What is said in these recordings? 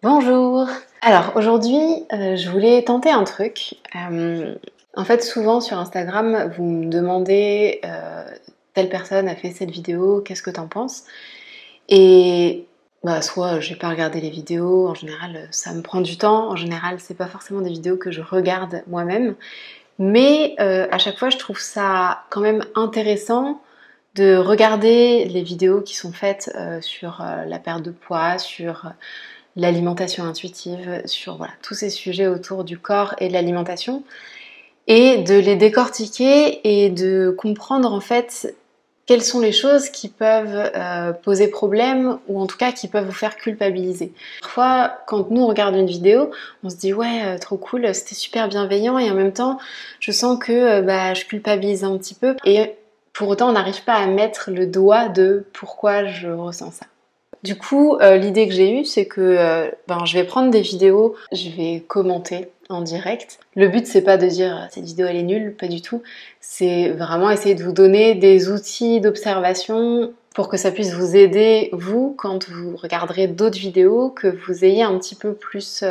Bonjour! Alors aujourd'hui, je voulais tenter un truc. En fait, souvent sur Instagram, vous me demandez telle personne a fait cette vidéo, qu'est-ce que t'en penses? Et soit j'ai pas regardé les vidéos, en général ça me prend du temps, en général c'est pas forcément des vidéos que je regarde moi-même, mais à chaque fois je trouve ça quand même intéressant de regarder les vidéos qui sont faites sur la perte de poids, sur l'alimentation intuitive, sur voilà, tous ces sujets autour du corps et de l'alimentation, et de les décortiquer et de comprendre en fait quelles sont les choses qui peuvent poser problème ou en tout cas qui peuvent vous faire culpabiliser. Parfois, quand nous on regarde une vidéo, on se dit ouais, trop cool, c'était super bienveillant et en même temps, je sens que je culpabilise un petit peu et pour autant on n'arrive pas à mettre le doigt de pourquoi je ressens ça. Du coup, l'idée que j'ai eue, c'est que je vais prendre des vidéos, je vais commenter en direct. Le but, c'est pas de dire cette vidéo elle est nulle, pas du tout. C'est vraiment essayer de vous donner des outils d'observation pour que ça puisse vous aider, vous, quand vous regarderez d'autres vidéos, que vous ayez un petit peu plus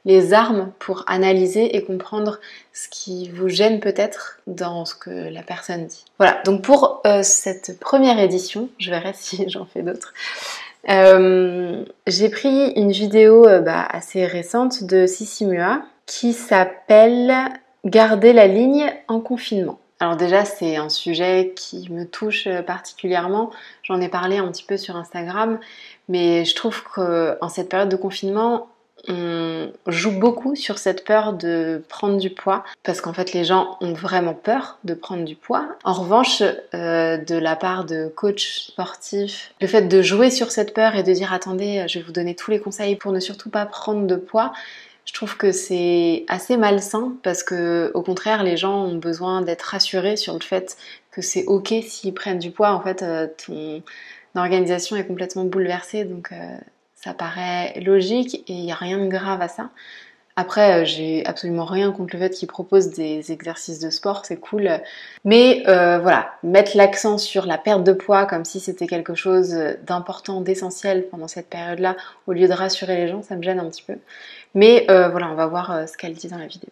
les armes pour analyser et comprendre ce qui vous gêne peut-être dans ce que la personne dit. Voilà, donc pour cette première édition, je verrai si j'en fais d'autres. J'ai pris une vidéo assez récente de Sissi Mua qui s'appelle Garder la ligne en confinement. Alors déjà c'est un sujet qui me touche particulièrement, j'en ai parlé un petit peu sur Instagram, mais je trouve qu'en cette période de confinement, on joue beaucoup sur cette peur de prendre du poids parce qu'en fait les gens ont vraiment peur de prendre du poids. En revanche, de la part de coachs sportifs, le fait de jouer sur cette peur et de dire attendez, je vais vous donner tous les conseils pour ne surtout pas prendre de poids, je trouve que c'est assez malsain parce que au contraire les gens ont besoin d'être rassurés sur le fait que c'est ok s'ils prennent du poids. En fait, ton organisation est complètement bouleversée donc ça paraît logique et il n'y a rien de grave à ça. Après, j'ai absolument rien contre le fait qu'ils proposent des exercices de sport, c'est cool. Mais voilà, mettre l'accent sur la perte de poids comme si c'était quelque chose d'important, d'essentiel pendant cette période-là, au lieu de rassurer les gens, ça me gêne un petit peu. Mais voilà, on va voir ce qu'elle dit dans la vidéo.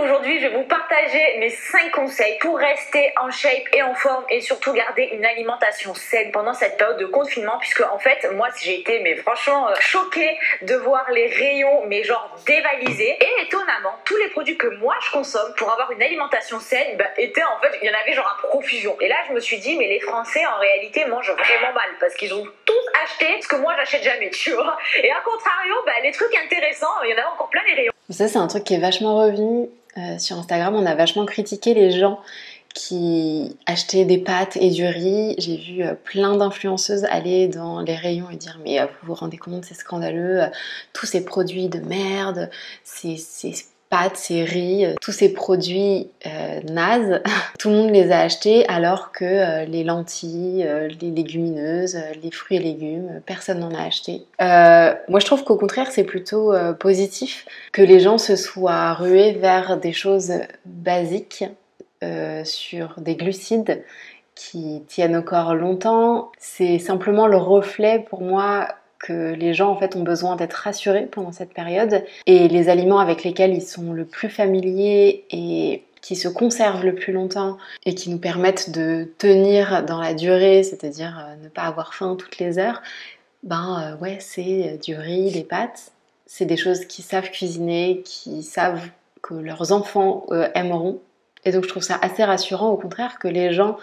Aujourd'hui, je vais vous partager mes 5 conseils pour rester en shape et en forme et surtout garder une alimentation saine pendant cette période de confinement, puisque en fait, moi j'ai été franchement choquée de voir les rayons genre dévalisés, et étonnamment, tous les produits que moi je consomme pour avoir une alimentation saine étaient en fait, il y en avait genre à profusion. Et là je me suis dit mais les Français en réalité mangent vraiment mal parce qu'ils ont tous acheté ce que moi j'achète jamais, tu vois. Et à contrario, les trucs intéressants, il y en avait encore plein les rayons. Ça c'est un truc qui est vachement revenu. Sur Instagram, on a vachement critiqué les gens qui achetaient des pâtes et du riz. J'ai vu plein d'influenceuses aller dans les rayons et dire mais vous vous rendez compte, c'est scandaleux, tous ces produits de merde, ces pâtes, ces riz, tous ces produits nazes, tout le monde les a achetés alors que les lentilles, les légumineuses, les fruits et légumes, personne n'en a acheté. Moi je trouve qu'au contraire c'est plutôt positif que les gens se soient rués vers des choses basiques, sur des glucides qui tiennent au corps longtemps. C'est simplement le reflet pour moi que les gens en fait ont besoin d'être rassurés pendant cette période, et les aliments avec lesquels ils sont le plus familiers et qui se conservent le plus longtemps et qui nous permettent de tenir dans la durée, c'est-à-dire ne pas avoir faim toutes les heures, ouais, c'est du riz, des pâtes. C'est des choses qu'ils savent cuisiner, qui savent que leurs enfants aimeront. Et donc je trouve ça assez rassurant au contraire que les gens,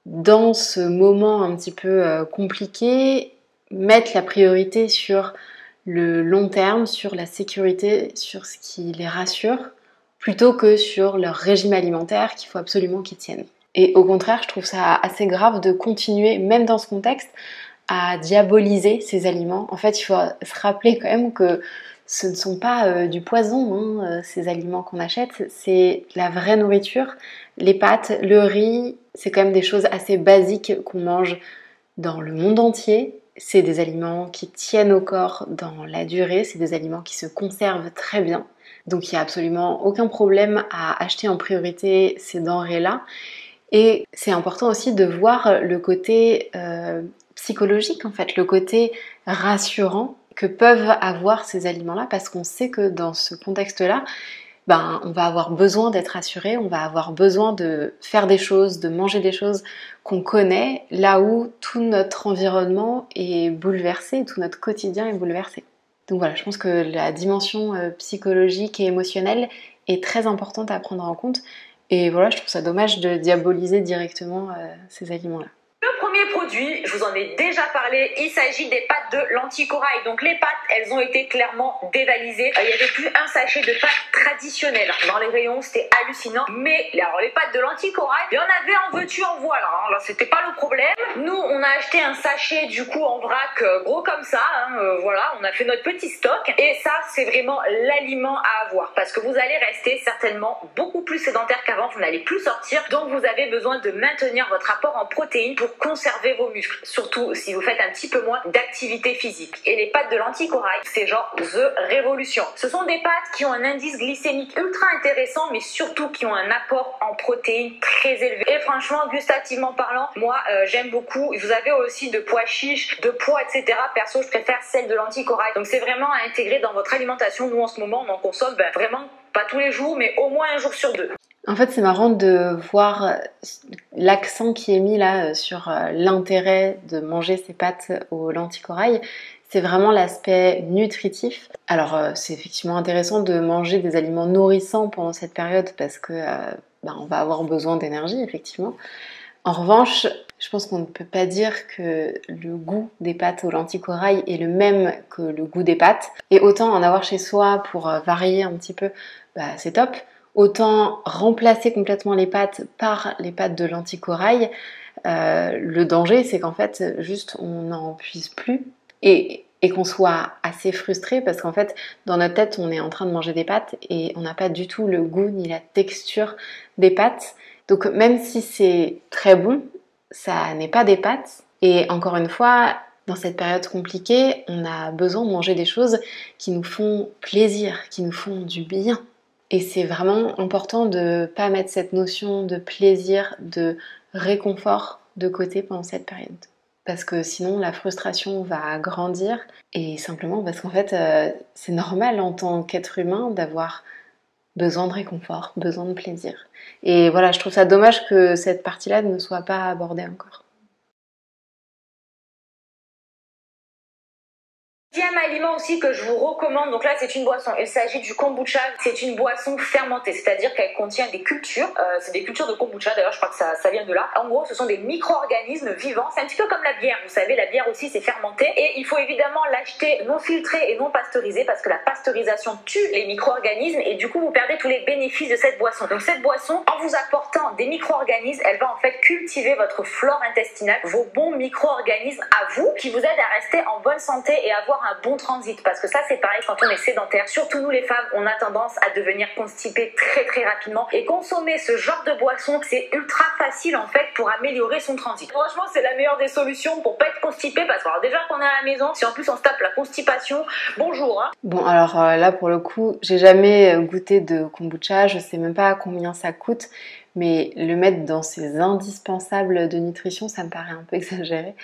dans ce moment un petit peu compliqué, mettent la priorité sur le long terme, sur la sécurité, sur ce qui les rassure, plutôt que sur leur régime alimentaire qu'il faut absolument qu'ils tiennent. Et au contraire, je trouve ça assez grave de continuer, même dans ce contexte, à diaboliser ces aliments. En fait, il faut se rappeler quand même que ce ne sont pas du poison, ces aliments qu'on achète, c'est la vraie nourriture. Les pâtes, le riz, c'est quand même des choses assez basiques qu'on mange dans le monde entier. C'est des aliments qui tiennent au corps dans la durée, c'est des aliments qui se conservent très bien. Donc il n'y a absolument aucun problème à acheter en priorité ces denrées-là. Et c'est important aussi de voir le côté psychologique en fait, le côté rassurant que peuvent avoir ces aliments-là, parce qu'on sait que dans ce contexte-là, on va avoir besoin d'être rassuré, on va avoir besoin de faire des choses, de manger des choses qu'on connaît, là où tout notre environnement est bouleversé, tout notre quotidien est bouleversé. Donc voilà, je pense que la dimension psychologique et émotionnelle est très importante à prendre en compte. Et voilà, je trouve ça dommage de diaboliser directement ces aliments-là. Le premier produit, je vous en ai déjà parlé, il s'agit des pâtes de lentilles corail. Donc les pâtes, elles ont été clairement dévalisées. Il n'y avait plus un sachet de pâtes traditionnelles dans les rayons, c'était hallucinant. Mais alors les pâtes de lentilles corail, il y en avait en veux-tu en voilà. Là, c'était pas le problème. Nous, on a acheté un sachet du coup en vrac gros comme ça. Voilà, on a fait notre petit stock. Et ça, c'est vraiment l'aliment à avoir parce que vous allez rester certainement beaucoup plus sédentaire qu'avant. Vous n'allez plus sortir, donc vous avez besoin de maintenir votre apport en protéines pour conserver vos muscles, surtout si vous faites un petit peu moins d'activité physique. Et les pâtes de lentilles corail, c'est genre the révolution. Ce sont des pâtes qui ont un indice glycémique ultra intéressant, mais surtout qui ont un apport en protéines très élevé. Et franchement, gustativement parlant, moi j'aime beaucoup. Vous avez aussi de pois chiches, de pois, etc. Perso, je préfère celle de lentilles corail. Donc c'est vraiment à intégrer dans votre alimentation. Nous en ce moment, on en consomme vraiment pas tous les jours, mais au moins un jour sur deux. En fait, c'est marrant de voir l'accent qui est mis là sur l'intérêt de manger ces pâtes aux lentilles corail. C'est vraiment l'aspect nutritif. Alors, c'est effectivement intéressant de manger des aliments nourrissants pendant cette période parce que on va avoir besoin d'énergie, effectivement. En revanche, je pense qu'on ne peut pas dire que le goût des pâtes aux lentilles corail est le même que le goût des pâtes. Et autant en avoir chez soi pour varier un petit peu, c'est top. Autant remplacer complètement les pâtes par les pâtes de lentilles corail, le danger c'est qu'en fait juste on n'en puisse plus et qu'on soit assez frustré parce qu'en fait dans notre tête on est en train de manger des pâtes et on n'a pas du tout le goût ni la texture des pâtes. Donc même si c'est très bon, ça n'est pas des pâtes. Et encore une fois, dans cette période compliquée, on a besoin de manger des choses qui nous font plaisir, qui nous font du bien. Et c'est vraiment important de ne pas mettre cette notion de plaisir, de réconfort de côté pendant cette période. Parce que sinon la frustration va grandir et simplement parce qu'en fait c'est normal en tant qu'être humain d'avoir besoin de réconfort, besoin de plaisir. Et voilà, je trouve ça dommage que cette partie-là ne soit pas abordée encore. Deuxième aliment aussi que je vous recommande, donc là c'est une boisson, il s'agit du kombucha, c'est une boisson fermentée, c'est-à-dire qu'elle contient des cultures, c'est des cultures de kombucha d'ailleurs, je crois que ça vient de là. En gros ce sont des micro-organismes vivants, c'est un petit peu comme la bière, vous savez la bière aussi c'est fermenté et il faut évidemment l'acheter non filtré et non pasteurisé parce que la pasteurisation tue les micro-organismes et du coup vous perdez tous les bénéfices de cette boisson. Donc cette boisson, en vous apportant des micro-organismes, elle va en fait cultiver votre flore intestinale, vos bons micro-organismes à vous qui vous aident à rester en bonne santé et avoir un bon transit parce que ça c'est pareil quand on est sédentaire, surtout nous les femmes on a tendance à devenir constipées très rapidement et consommer ce genre de boisson c'est ultra facile en fait pour améliorer son transit. Franchement c'est la meilleure des solutions pour pas être constipé parce que alors, déjà qu'on est à la maison, si en plus on se tape la constipation, bonjour hein. Bon alors là pour le coup j'ai jamais goûté de kombucha, je sais même pas combien ça coûte mais le mettre dans ses indispensables de nutrition ça me paraît un peu exagéré.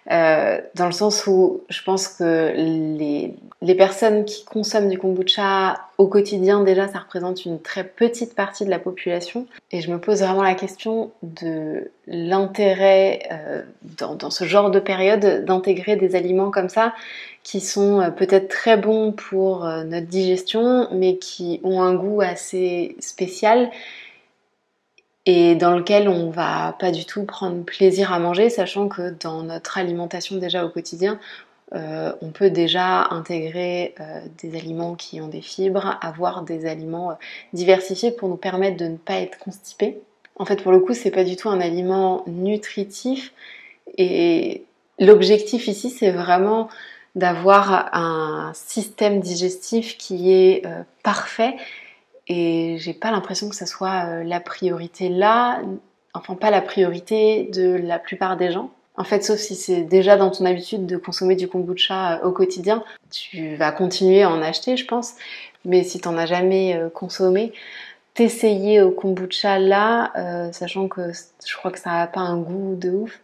Dans le sens où je pense que les personnes qui consomment du kombucha au quotidien, déjà ça représente une très petite partie de la population et je me pose vraiment la question de l'intérêt dans ce genre de période d'intégrer des aliments comme ça qui sont peut-être très bons pour notre digestion mais qui ont un goût assez spécial et dans lequel on va pas du tout prendre plaisir à manger, sachant que dans notre alimentation déjà au quotidien, on peut déjà intégrer des aliments qui ont des fibres, avoir des aliments diversifiés pour nous permettre de ne pas être constipés. En fait, pour le coup, c'est pas du tout un aliment nutritif et l'objectif ici, c'est vraiment d'avoir un système digestif qui est parfait. Et j'ai pas l'impression que ça soit la priorité là, enfin pas la priorité de la plupart des gens. En fait, sauf si c'est déjà dans ton habitude de consommer du kombucha au quotidien, tu vas continuer à en acheter, je pense. Mais si t'en as jamais consommé, t'essayer au kombucha là, sachant que je crois que ça n'a pas un goût de ouf.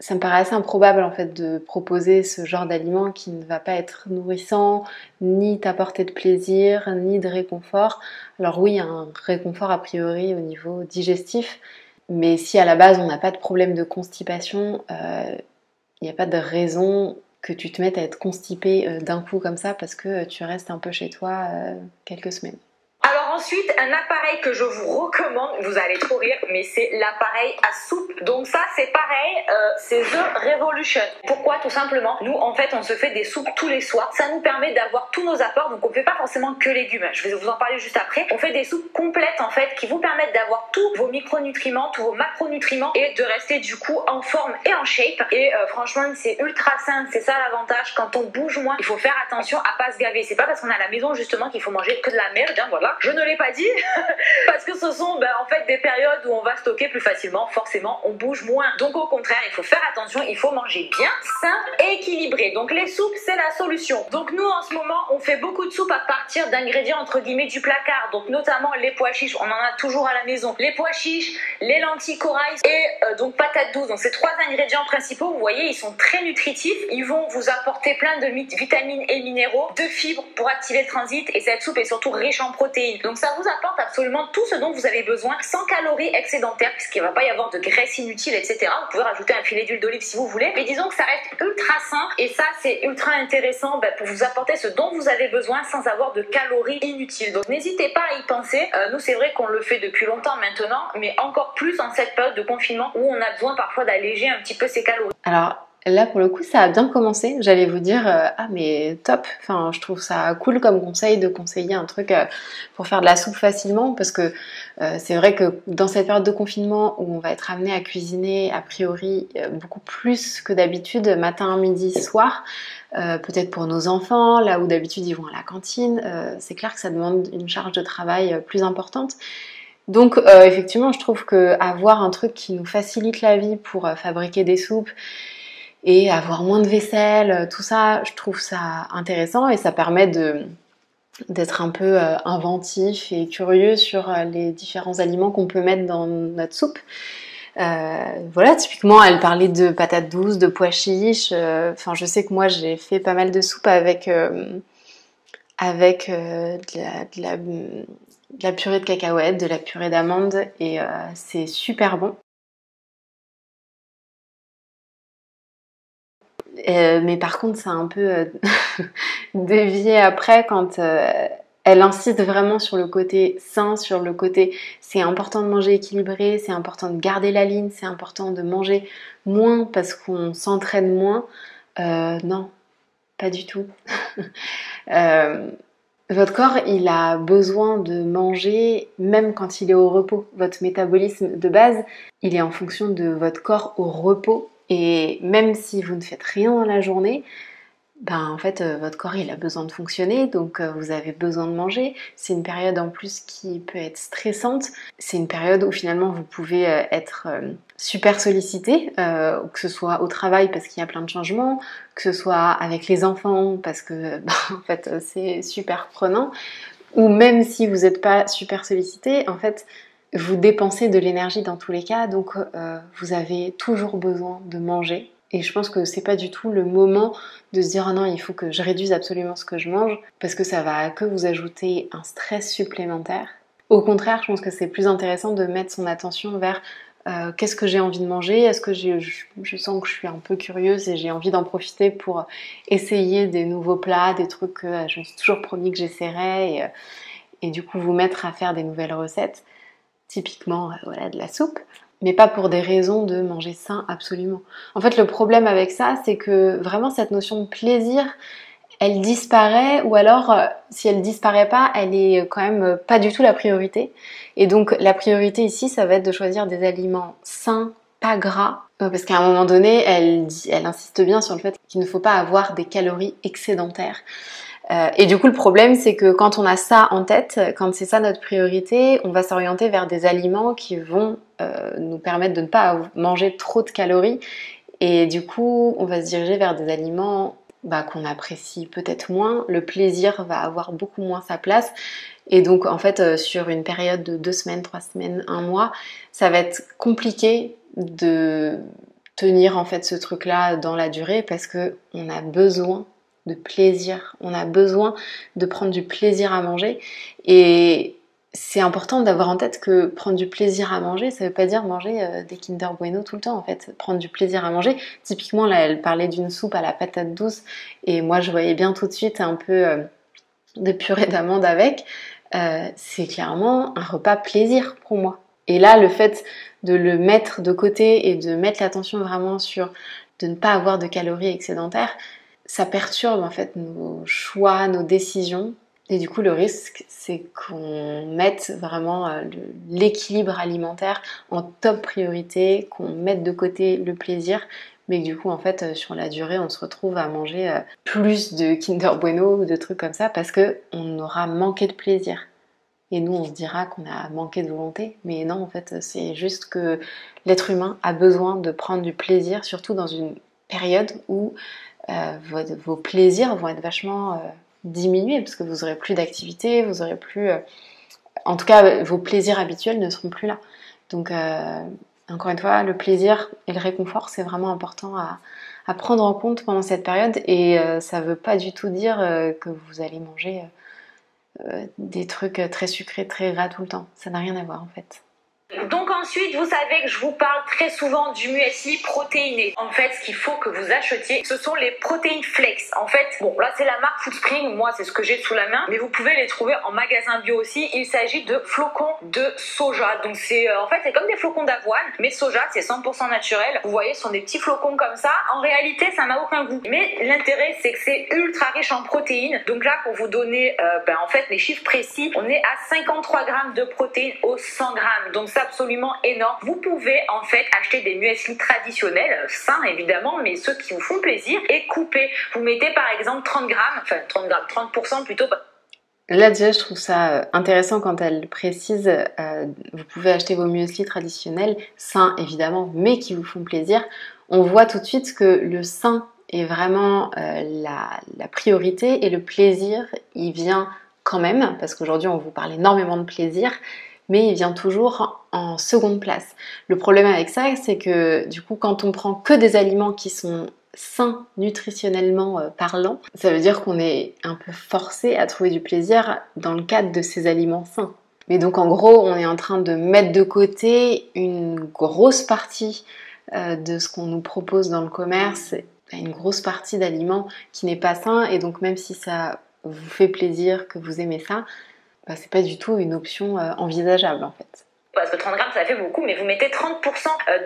Ça me paraît assez improbable en fait de proposer ce genre d'aliment qui ne va pas être nourrissant, ni t'apporter de plaisir, ni de réconfort. Alors oui, un réconfort a priori au niveau digestif, mais si à la base on n'a pas de problème de constipation, il n'y a pas de raison que tu te mettes à être constipé d'un coup comme ça parce que tu restes un peu chez toi quelques semaines. Alors ensuite, un appareil que je vous recommande, vous allez trop rire, mais c'est l'appareil à soupe. Donc ça, c'est pareil, c'est The Revolution. Pourquoi? Tout simplement, nous, en fait, on se fait des soupes tous les soirs. Ça nous permet d'avoir tous nos apports, donc on ne fait pas forcément que légumes. Je vais vous en parler juste après. On fait des soupes complètes, en fait, qui vous permettent d'avoir tous vos micronutriments, tous vos macronutriments, et de rester, du coup, en forme et en shape. Et franchement, c'est ultra sain, c'est ça l'avantage. Quand on bouge moins, il faut faire attention à pas se gaver. C'est pas parce qu'on est à la maison, justement, qu'il faut manger que de la merde, hein, voilà. Je ne l'ai pas dit parce que ce sont en fait des périodes où on va stocker plus facilement, forcément on bouge moins. Donc au contraire, il faut faire attention, il faut manger bien, sain et équilibré. Donc les soupes, c'est la solution. Donc nous en ce moment, on fait beaucoup de soupes à partir d'ingrédients entre guillemets du placard. Donc notamment les pois chiches, on en a toujours à la maison. Les pois chiches, les lentilles corail et donc patates douces. Donc ces 3 ingrédients principaux, vous voyez, ils sont très nutritifs. Ils vont vous apporter plein de vitamines et minéraux, de fibres pour activer le transit, et cette soupe est surtout riche en protéines. Donc ça vous apporte absolument tout ce dont vous avez besoin, sans calories excédentaires, puisqu'il ne va pas y avoir de graisse inutile, etc. Vous pouvez rajouter un filet d'huile d'olive si vous voulez, mais disons que ça reste ultra sain, et ça c'est ultra intéressant pour vous apporter ce dont vous avez besoin sans avoir de calories inutiles. Donc n'hésitez pas à y penser. Nous c'est vrai qu'on le fait depuis longtemps maintenant, mais encore plus en cette période de confinement où on a besoin parfois d'alléger un petit peu ses calories. Alors là pour le coup ça a bien commencé, j'allais vous dire ah mais top, enfin je trouve ça cool comme conseil de conseiller un truc pour faire de la soupe facilement, parce que c'est vrai que dans cette période de confinement où on va être amené à cuisiner a priori beaucoup plus que d'habitude, matin, midi, soir, peut-être pour nos enfants, là où d'habitude ils vont à la cantine, c'est clair que ça demande une charge de travail plus importante. Donc effectivement je trouve que avoir un truc qui nous facilite la vie pour fabriquer des soupes et avoir moins de vaisselle, tout ça, je trouve ça intéressant, et ça permet d'être un peu inventif et curieux sur les différents aliments qu'on peut mettre dans notre soupe. Voilà, typiquement, elle parlait de patates douces, de pois chiches. Enfin, je sais que moi, j'ai fait pas mal de soupes avec de la purée de cacahuètes, de la purée d'amandes, et c'est super bon. Mais par contre, ça a un peu dévié après quand elle insiste vraiment sur le côté sain, sur le côté c'est important de manger équilibré, c'est important de garder la ligne, c'est important de manger moins parce qu'on s'entraîne moins. Non, pas du tout. Votre corps, il a besoin de manger même quand il est au repos. Votre métabolisme de base, il est en fonction de votre corps au repos. Et même si vous ne faites rien dans la journée, en fait, votre corps, il a besoin de fonctionner, donc vous avez besoin de manger. C'est une période en plus qui peut être stressante. C'est une période où finalement vous pouvez être super sollicité, que ce soit au travail parce qu'il y a plein de changements, que ce soit avec les enfants parce que en fait c'est super prenant, ou même si vous n'êtes pas super sollicité, en fait vous dépensez de l'énergie dans tous les cas, donc vous avez toujours besoin de manger. Et je pense que c'est pas du tout le moment de se dire oh non, il faut que je réduise absolument ce que je mange, parce que ça va que vous ajouter un stress supplémentaire. Au contraire, je pense que c'est plus intéressant de mettre son attention vers qu'est-ce que j'ai envie de manger, est-ce que je sens que je suis un peu curieuse et j'ai envie d'en profiter pour essayer des nouveaux plats, des trucs que je me suis toujours promis que j'essaierais, et du coup vous mettre à faire des nouvelles recettes. Typiquement voilà, de la soupe, mais pas pour des raisons de manger sain absolument. En fait, le problème avec ça, c'est que vraiment cette notion de plaisir, elle disparaît, ou alors si elle disparaît pas, elle est quand même pas du tout la priorité. Et donc la priorité ici, ça va être de choisir des aliments sains, pas gras, parce qu'à un moment donné, elle insiste bien sur le fait qu'il ne faut pas avoir des calories excédentaires. Et du coup le problème c'est que quand on a ça en tête, quand c'est ça notre priorité, on va s'orienter vers des aliments qui vont nous permettre de ne pas manger trop de calories, et du coup on va se diriger vers des aliments qu'on apprécie peut-être moins, le plaisir va avoir beaucoup moins sa place, Et donc en fait sur une période de 2 semaines, 3 semaines, un mois, ça va être compliqué de tenir en fait ce truc-là dans la durée parce que on a besoin de plaisir, on a besoin de prendre du plaisir à manger et c'est important d'avoir en tête que prendre du plaisir à manger, ça veut pas dire manger des Kinder Bueno tout le temps en fait. Prendre du plaisir à manger, typiquement là elle parlait d'une soupe à la patate douce et moi je voyais bien tout de suite un peu de purée d'amande avec, c'est clairement un repas plaisir pour moi. Et là le fait de le mettre de côté et de mettre l'attention vraiment sur de ne pas avoir de calories excédentaires, ça perturbe en fait nos choix, nos décisions. Et du coup, le risque, c'est qu'on mette vraiment l'équilibre alimentaire en top priorité, qu'on mette de côté le plaisir, mais que du coup, en fait, sur la durée, on se retrouve à manger plus de Kinder Bueno ou de trucs comme ça parce qu'on aura manqué de plaisir. Et nous, on se dira qu'on a manqué de volonté, mais non, en fait, c'est juste que l'être humain a besoin de prendre du plaisir, surtout dans une période où vos plaisirs vont être vachement diminués parce que vous aurez plus d'activité, vous aurez plus, en tout cas, vos plaisirs habituels ne seront plus là. Donc, encore une fois, le plaisir et le réconfort, c'est vraiment important à prendre en compte pendant cette période. Et ça ne veut pas du tout dire que vous allez manger des trucs très sucrés, très gras tout le temps. Ça n'a rien à voir en fait. Donc ensuite, vous savez que je vous parle très souvent du muesli protéiné. En fait, ce qu'il faut que vous achetiez, ce sont les protéines flex. En fait, bon, là c'est la marque Foodspring, moi c'est ce que j'ai sous la main, mais vous pouvez les trouver en magasin bio aussi. Il s'agit de flocons de soja. Donc c'est en fait, c'est comme des flocons d'avoine, mais soja, c'est 100% naturel. Vous voyez, ce sont des petits flocons comme ça. En réalité, ça n'a aucun goût. Mais l'intérêt, c'est que c'est ultra riche en protéines. Donc là, pour vous donner en fait les chiffres précis, on est à 53 grammes de protéines au 100 grammes. Donc ça, absolument énorme. Vous pouvez en fait acheter des muesli traditionnels, sains évidemment, mais ceux qui vous font plaisir, et couper. Vous mettez par exemple 30 grammes, enfin 30 grammes, 30% plutôt. Là déjà je trouve ça intéressant quand elle précise vous pouvez acheter vos muesli traditionnels, sains évidemment, mais qui vous font plaisir. On voit tout de suite que le sain est vraiment la priorité et le plaisir il vient quand même, parce qu'aujourd'hui on vous parle énormément de plaisir, mais il vient toujours en seconde place. Le problème avec ça, c'est que du coup, quand on prend que des aliments qui sont sains nutritionnellement parlant, ça veut dire qu'on est un peu forcé à trouver du plaisir dans le cadre de ces aliments sains. Mais donc en gros, on est en train de mettre de côté une grosse partie de ce qu'on nous propose dans le commerce, une grosse partie d'aliments qui n'est pas sain, et donc même si ça vous fait plaisir, que vous aimez ça, c'est pas du tout une option envisageable en fait. Parce que 30 grammes ça fait beaucoup, mais vous mettez 30%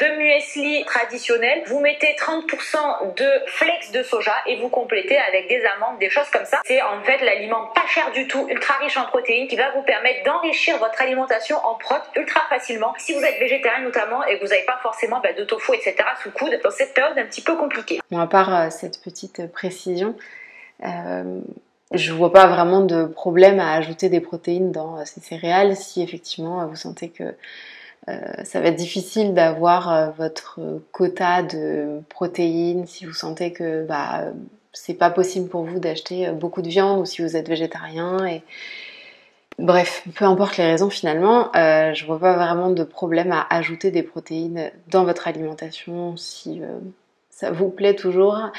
de muesli traditionnel, vous mettez 30% de flex de soja et vous complétez avec des amandes, des choses comme ça. C'est en fait l'aliment pas cher du tout, ultra riche en protéines, qui va vous permettre d'enrichir votre alimentation en prot ultra facilement. Si vous êtes végétarien notamment et que vous n'avez pas forcément de tofu etc. sous coude, dans cette période un petit peu compliquée. Bon, à part cette petite précision, je vois pas vraiment de problème à ajouter des protéines dans ces céréales si effectivement vous sentez que ça va être difficile d'avoir votre quota de protéines, si vous sentez que c'est pas possible pour vous d'acheter beaucoup de viande ou si vous êtes végétarien. Et bref, peu importe les raisons finalement, je vois pas vraiment de problème à ajouter des protéines dans votre alimentation si ça vous plaît toujours.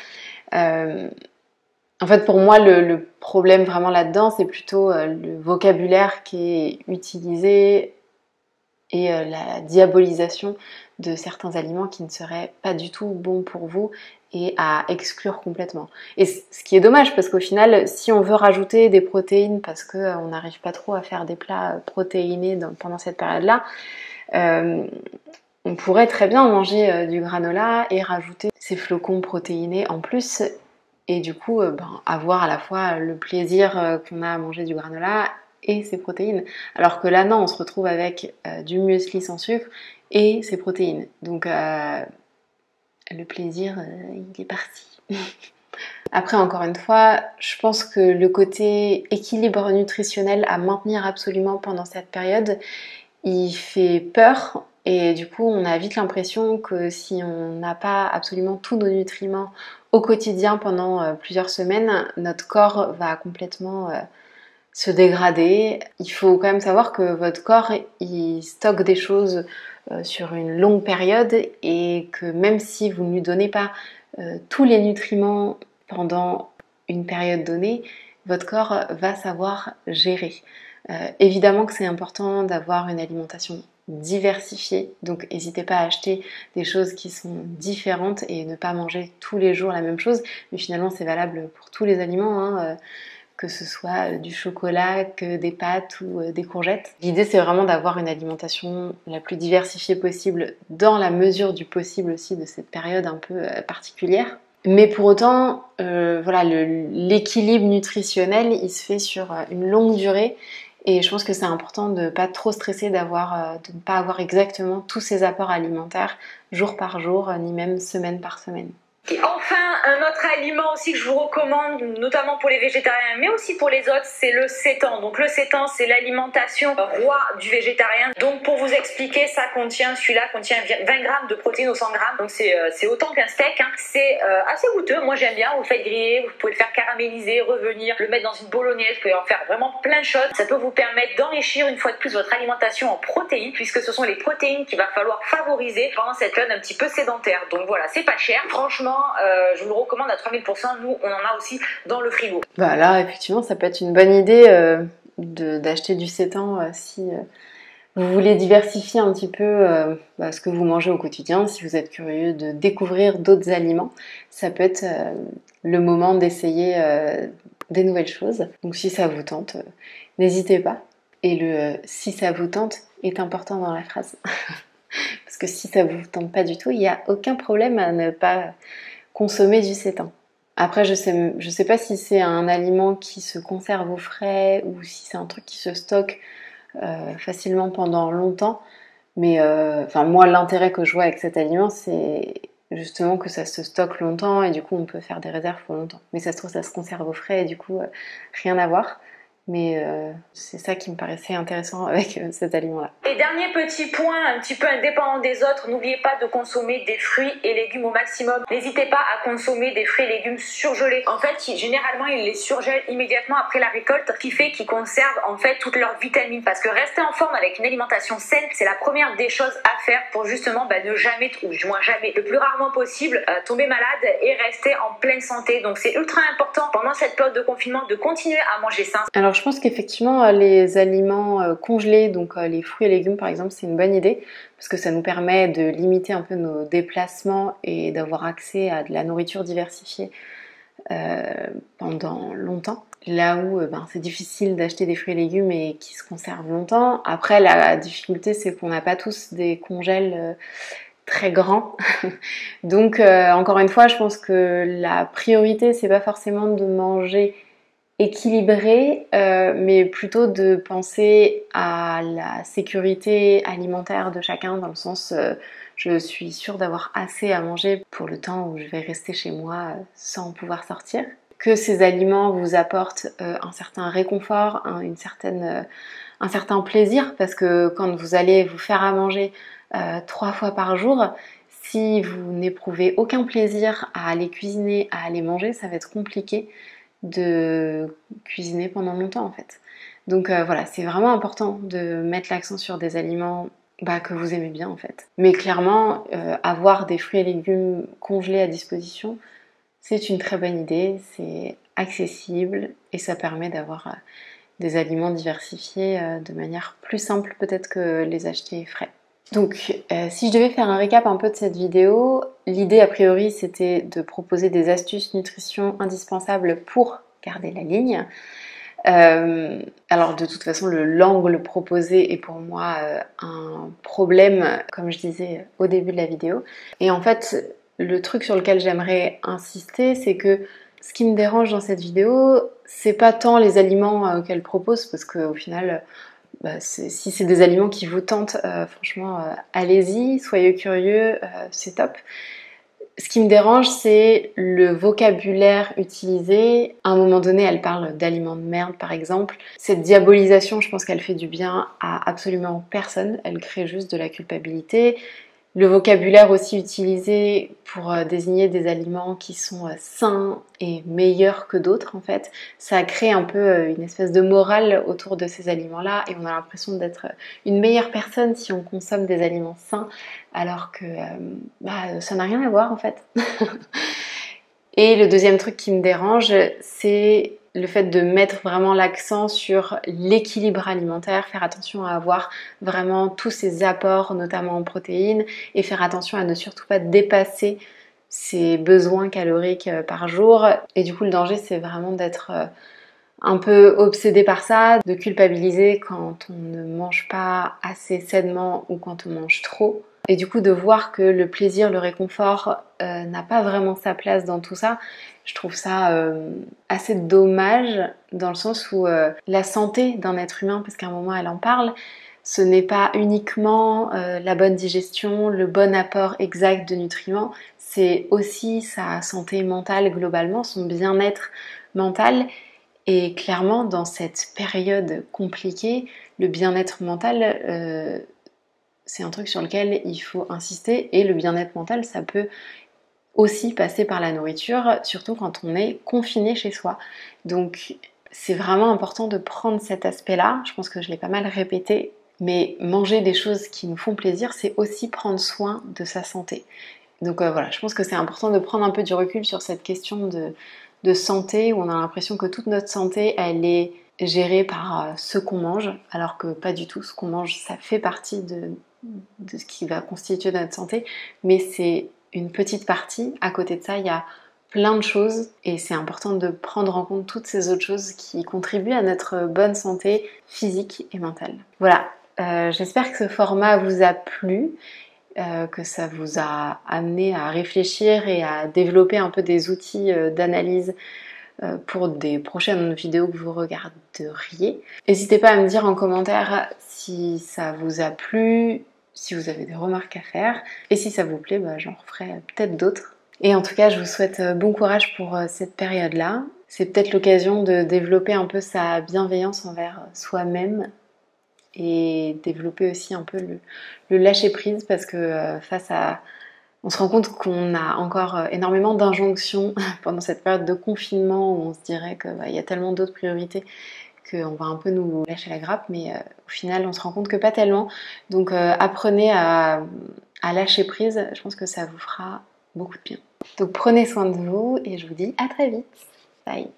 En fait, pour moi, le problème vraiment là-dedans, c'est plutôt le vocabulaire qui est utilisé et la diabolisation de certains aliments qui ne seraient pas du tout bons pour vous et à exclure complètement. Et ce qui est dommage, parce qu'au final, si on veut rajouter des protéines parce qu'on n'arrive pas trop à faire des plats protéinés pendant cette période-là, on pourrait très bien manger du granola et rajouter ces flocons protéinés en plus. Et du coup, avoir à la fois le plaisir qu'on a à manger du granola et ses protéines. Alors que là, non, on se retrouve avec du muesli sans sucre et ses protéines. Donc, le plaisir, il est parti. Après, encore une fois, je pense que le côté équilibre nutritionnel à maintenir absolument pendant cette période, il fait peur. Et du coup, on a vite l'impression que si on n'a pas absolument tous nos nutriments au quotidien pendant plusieurs semaines, notre corps va complètement se dégrader. Il faut quand même savoir que votre corps, il stocke des choses sur une longue période et que même si vous ne lui donnez pas tous les nutriments pendant une période donnée, votre corps va savoir gérer. Évidemment que c'est important d'avoir une alimentation diversifiée, donc n'hésitez pas à acheter des choses qui sont différentes et ne pas manger tous les jours la même chose, mais finalement c'est valable pour tous les aliments, hein, que ce soit du chocolat, que des pâtes ou des courgettes. L'idée c'est vraiment d'avoir une alimentation la plus diversifiée possible dans la mesure du possible aussi de cette période un peu particulière. Mais pour autant, voilà, l'équilibre nutritionnel, il se fait sur une longue durée et je pense que c'est important de ne pas trop stresser, de ne pas avoir exactement tous ces apports alimentaires jour par jour, ni même semaine par semaine. Et enfin, un autre aliment aussi que je vous recommande, notamment pour les végétariens, mais aussi pour les autres, c'est le sétan. Donc le sétan, c'est l'alimentation roi du végétarien. Donc pour vous expliquer, celui-là contient 20 grammes de protéines au 100 grammes. Donc c'est autant qu'un steak. Hein. C'est assez goûteux. Moi j'aime bien. Vous le faites griller, vous pouvez le faire caraméliser, revenir, le mettre dans une bolognaise. Vous pouvez en faire vraiment plein de choses. Ça peut vous permettre d'enrichir une fois de plus votre alimentation en protéines, puisque ce sont les protéines qu'il va falloir favoriser pendant cette période un petit peu sédentaire. Donc voilà, c'est pas cher. Franchement, je vous le recommande à 3000%. Nous, on en a aussi dans le frigo. Bah là, effectivement, ça peut être une bonne idée d'acheter du sétan si vous voulez diversifier un petit peu ce que vous mangez au quotidien. Si vous êtes curieux de découvrir d'autres aliments, ça peut être le moment d'essayer des nouvelles choses. Donc si ça vous tente, n'hésitez pas. Et le si ça vous tente est important dans la phrase. Parce que si ça vous tente pas du tout, il n'y a aucun problème à ne pas consommer du sétan. Après, je sais pas si c'est un aliment qui se conserve au frais ou si c'est un truc qui se stocke facilement pendant longtemps. Mais moi, l'intérêt que je vois avec cet aliment, c'est justement que ça se stocke longtemps et du coup, on peut faire des réserves pour longtemps. Mais ça se trouve, ça se conserve au frais et du coup, rien à voir. Mais c'est ça qui me paraissait intéressant avec cet aliment-là. Et dernier petit point, un petit peu indépendant des autres, n'oubliez pas de consommer des fruits et légumes au maximum. N'hésitez pas à consommer des fruits et légumes surgelés. En fait, généralement, ils les surgèlent immédiatement après la récolte, ce qui fait qu'ils conservent en fait toutes leurs vitamines. Parce que rester en forme avec une alimentation saine, c'est la première des choses à faire pour justement ne jamais, ou du moins jamais, le plus rarement possible, tomber malade et rester en pleine santé. Donc c'est ultra important pendant cette période de confinement de continuer à manger sain. Alors je pense qu'effectivement les aliments congelés, donc les fruits et légumes par exemple, c'est une bonne idée parce que ça nous permet de limiter un peu nos déplacements et d'avoir accès à de la nourriture diversifiée pendant longtemps. Là où c'est difficile d'acheter des fruits et légumes et qui se conservent longtemps. Après la difficulté c'est qu'on n'a pas tous des congèles très grands. Donc encore une fois, je pense que la priorité c'est pas forcément de manger équilibré, mais plutôt de penser à la sécurité alimentaire de chacun, dans le sens je suis sûre d'avoir assez à manger pour le temps où je vais rester chez moi sans pouvoir sortir. Que ces aliments vous apportent un certain réconfort, un certain plaisir, parce que quand vous allez vous faire à manger 3 fois par jour, si vous n'éprouvez aucun plaisir à aller cuisiner, à aller manger, ça va être compliqué de cuisiner pendant longtemps en fait. Donc voilà, c'est vraiment important de mettre l'accent sur des aliments que vous aimez bien en fait. Mais clairement, avoir des fruits et légumes congelés à disposition, c'est une très bonne idée, c'est accessible et ça permet d'avoir des aliments diversifiés de manière plus simple peut-être que les acheter frais. Donc si je devais faire un récap un peu de cette vidéo, l'idée a priori c'était de proposer des astuces nutrition indispensables pour garder la ligne. Alors de toute façon l'angle proposé est pour moi un problème, comme je disais au début de la vidéo. Et en fait le truc sur lequel j'aimerais insister, c'est que ce qui me dérange dans cette vidéo, c'est pas tant les aliments qu'elle propose, parce qu'au final si c'est des aliments qui vous tentent, franchement, allez-y, soyez curieux, c'est top. Ce qui me dérange, c'est le vocabulaire utilisé. À un moment donné, elle parle d'aliments de merde, par exemple. Cette diabolisation, je pense qu'elle fait du bien à absolument personne. Elle crée juste de la culpabilité. Le vocabulaire aussi utilisé pour désigner des aliments qui sont sains et meilleurs que d'autres en fait, ça crée un peu une espèce de morale autour de ces aliments-là et on a l'impression d'être une meilleure personne si on consomme des aliments sains alors que ça n'a rien à voir en fait. Et le deuxième truc qui me dérange, c'est le fait de mettre vraiment l'accent sur l'équilibre alimentaire, faire attention à avoir vraiment tous ces apports, notamment en protéines, et faire attention à ne surtout pas dépasser ses besoins caloriques par jour. Et du coup, le danger, c'est vraiment d'être un peu obsédé par ça, de culpabiliser quand on ne mange pas assez sainement ou quand on mange trop. Et du coup de voir que le plaisir, le réconfort n'a pas vraiment sa place dans tout ça, je trouve ça assez dommage dans le sens où la santé d'un être humain, parce qu'à un moment elle en parle, ce n'est pas uniquement la bonne digestion, le bon apport exact de nutriments, c'est aussi sa santé mentale globalement, son bien-être mental. Et clairement, dans cette période compliquée, le bien-être mental, c'est un truc sur lequel il faut insister. Et le bien-être mental, ça peut aussi passer par la nourriture, surtout quand on est confiné chez soi. Donc, c'est vraiment important de prendre cet aspect-là. Je pense que je l'ai pas mal répété. Mais manger des choses qui nous font plaisir, c'est aussi prendre soin de sa santé. Donc voilà, je pense que c'est important de prendre un peu du recul sur cette question de santé où on a l'impression que toute notre santé, elle est gérée par ce qu'on mange, alors que pas du tout. Ce qu'on mange, ça fait partie de ce qui va constituer notre santé, mais c'est une petite partie. À côté de ça, il y a plein de choses et c'est important de prendre en compte toutes ces autres choses qui contribuent à notre bonne santé physique et mentale. Voilà, j'espère que ce format vous a plu. Que ça vous a amené à réfléchir et à développer un peu des outils d'analyse pour des prochaines vidéos que vous regarderiez. N'hésitez pas à me dire en commentaire si ça vous a plu, si vous avez des remarques à faire, et si ça vous plaît, j'en referai peut-être d'autres. Et en tout cas, je vous souhaite bon courage pour cette période-là. C'est peut-être l'occasion de développer un peu sa bienveillance envers soi-même et développer aussi un peu le lâcher prise parce que on se rend compte qu'on a encore énormément d'injonctions pendant cette période de confinement où on se dirait qu'il y a tellement d'autres priorités qu'on va un peu nous lâcher la grappe, mais au final on se rend compte que pas tellement. Donc apprenez à lâcher prise, je pense que ça vous fera beaucoup de bien. Donc prenez soin de vous et je vous dis à très vite. Bye.